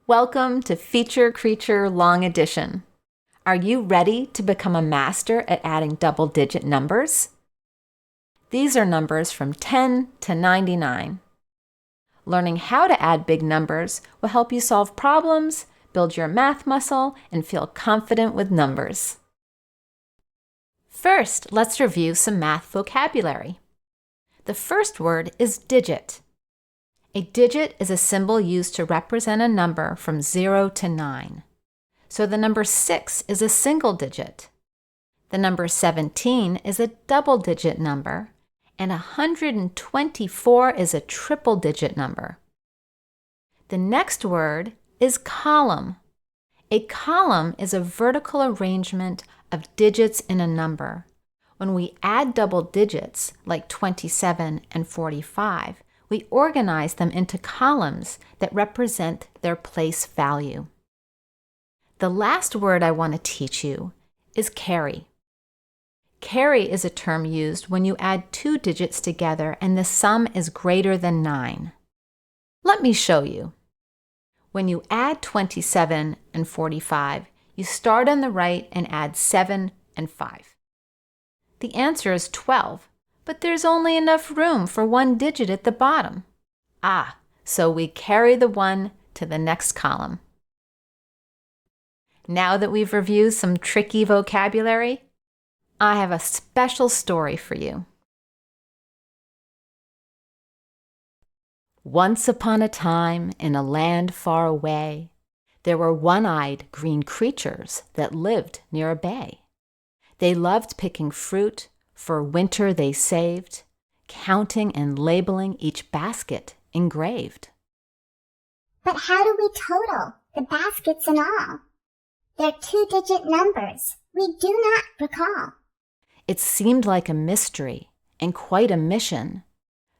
Welcome to Feature Creature Long Addition. Are you ready to become a master at adding double-digit numbers? These are numbers from 10 to 99. Learning how to add big numbers will help you solve problems, build your math muscle, and feel confident with numbers. First, let's review some math vocabulary. The first word is digit. A digit is a symbol used to represent a number from 0 to 9. So the number 6 is a single digit. The number 17 is a double-digit number, and 124 is a triple-digit number. The next word is column. A column is a vertical arrangement of digits in a number. When we add double digits, like 27 and 45, we organize them into columns that represent their place value. The last word I want to teach you is carry. Carry is a term used when you add two digits together and the sum is greater than 9. Let me show you. When you add 27 and 45, you start on the right and add 7 and 5. The answer is 12. But there's only enough room for one digit at the bottom. So we carry the 1 to the next column. Now that we've reviewed some tricky vocabulary, I have a special story for you. Once upon a time, in a land far away, there were one-eyed green creatures that lived near a bay. They loved picking fruit. For winter they saved, counting and labeling each basket engraved. But how do we total the baskets and all? They're two-digit numbers we do not recall. It seemed like a mystery and quite a mission,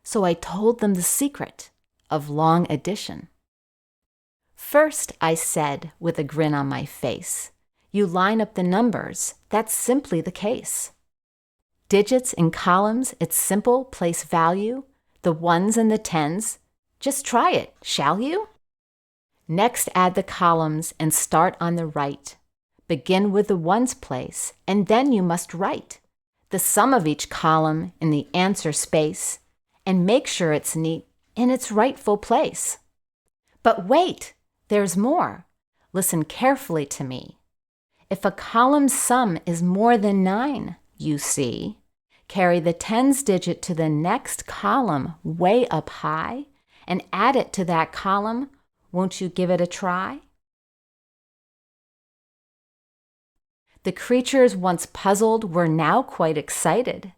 so I told them the secret of long addition. First, I said with a grin on my face, you line up the numbers, that's simply the case. Digits in columns, it's simple, place value, the ones and the tens. Just try it, shall you? Next, add the columns and start on the right. Begin with the ones place, and then you must write the sum of each column in the answer space, and make sure it's neat in its rightful place. But wait, there's more. Listen carefully to me. If a column's sum is more than 9, you see, carry the tens digit to the next column way up high and add it to that column. Won't you give it a try? The creatures once puzzled were now quite excited.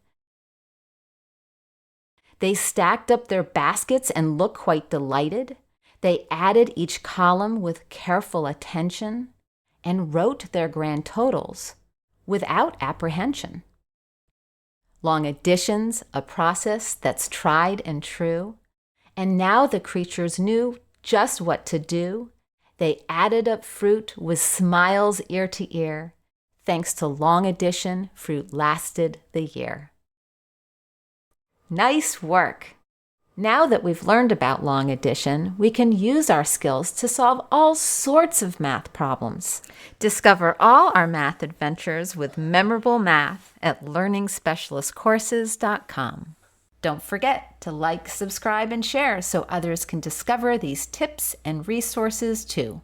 They stacked up their baskets and looked quite delighted. They added each column with careful attention and wrote their grand totals without apprehension. Long addition's a process that's tried and true, and now the creatures knew just what to do. They added up fruit with smiles ear to ear. Thanks to long addition, fruit lasted the year. Nice work! Now that we've learned about long addition, we can use our skills to solve all sorts of math problems. Discover all our math adventures with memorable math at learningspecialistcourses.com. Don't forget to like, subscribe, and share so others can discover these tips and resources too.